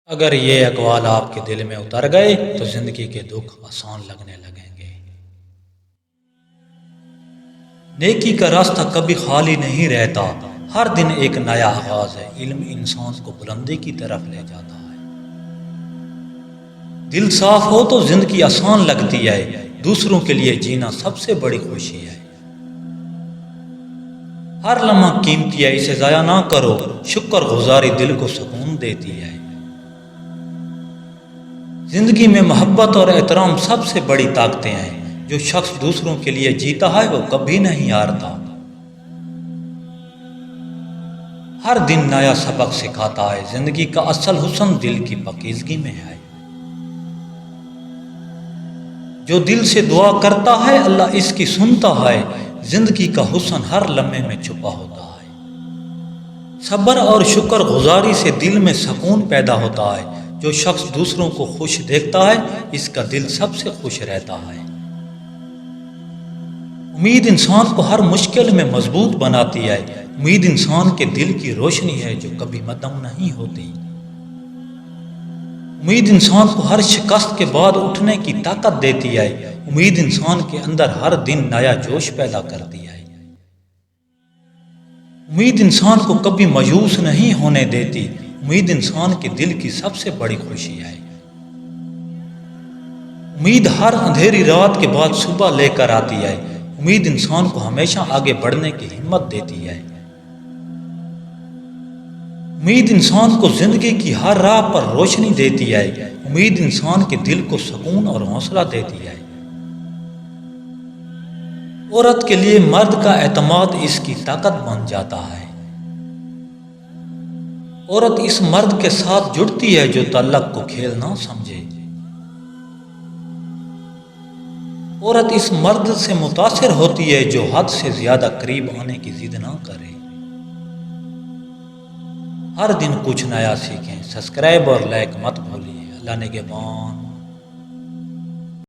اگر یہ اقوال آپ کے دل میں اتر گئے تو زندگی کے دکھ آسان لگنے لگیں گے۔ نیکی کا راستہ کبھی خالی نہیں رہتا، ہر دن ایک نیا آغاز ہے۔ علم انسان کو بلندی کی طرف لے جاتا ہے۔ دل صاف ہو تو زندگی آسان لگتی ہے، دوسروں کے لیے جینا سب سے بڑی خوشی ہے۔ ہر لمحہ قیمتی ہے، اسے ضائع نہ کرو، شکر گزاری دل کو سکون دیتی ہے۔ زندگی میں محبت اور احترام سب سے بڑی طاقتیں ہیں۔ جو شخص دوسروں کے لیے جیتا ہے وہ کبھی نہیں ہارتا۔ ہر دن نیا سبق سکھاتا ہے، زندگی کا اصل حسن دل کی پاکیزگی میں ہے۔ جو دل سے دعا کرتا ہے اللہ اس کی سنتا ہے، زندگی کا حسن ہر لمحے میں چھپا ہوتا ہے۔ صبر اور شکر گزاری سے دل میں سکون پیدا ہوتا ہے۔ جو شخص دوسروں کو خوش دیکھتا ہے اس کا دل سب سے خوش رہتا ہے۔ امید انسان کو ہر مشکل میں مضبوط بناتی ہے۔ امید انسان کے دل کی روشنی ہے جو کبھی مدھم نہیں ہوتی۔ امید انسان کو ہر شکست کے بعد اٹھنے کی طاقت دیتی ہے۔ امید انسان کے اندر ہر دن نیا جوش پیدا کرتی ہے۔ امید انسان کو کبھی مایوس نہیں ہونے دیتی۔ امید انسان کے دل کی سب سے بڑی خوشی ہے۔ امید ہر اندھیری رات کے بعد صبح لے کر آتی ہے۔ امید انسان کو ہمیشہ آگے بڑھنے کی ہمت دیتی ہے۔ امید انسان کو زندگی کی ہر راہ پر روشنی دیتی ہے۔ امید انسان کے دل کو سکون اور حوصلہ دیتی ہے۔ عورت کے لیے مرد کا اعتماد اس کی طاقت بن جاتا ہے۔ عورت اس مرد کے ساتھ جڑتی ہے جو تعلق کو کھیل نہ سمجھے۔ عورت اس مرد سے متاثر ہوتی ہے جو حد سے زیادہ قریب آنے کی ضد نہ کرے۔ ہر دن کچھ نیا سیکھیں، سبسکرائب اور لائک مت بھولیے۔ اللہ نگہبان۔